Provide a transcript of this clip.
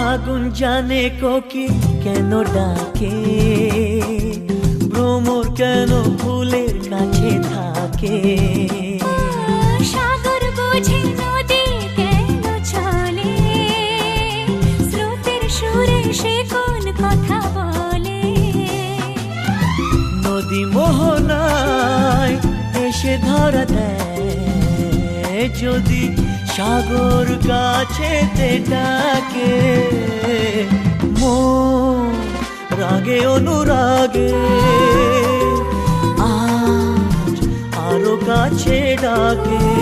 ফাগুন জানে কোকিল কেন ডাকে, ভ্রমর কেন ফুলের কাছে থাকে। সাগর বোঝে নদী কেন চলে, স্রোতের সুরে সে কোন কথা বলে। নদী মোহনায় এসে ধরা দেয়, যদি সাগর কাছে ডাকে। মন রাগে অনুরাগে আজ আরো কাছে ডাকে।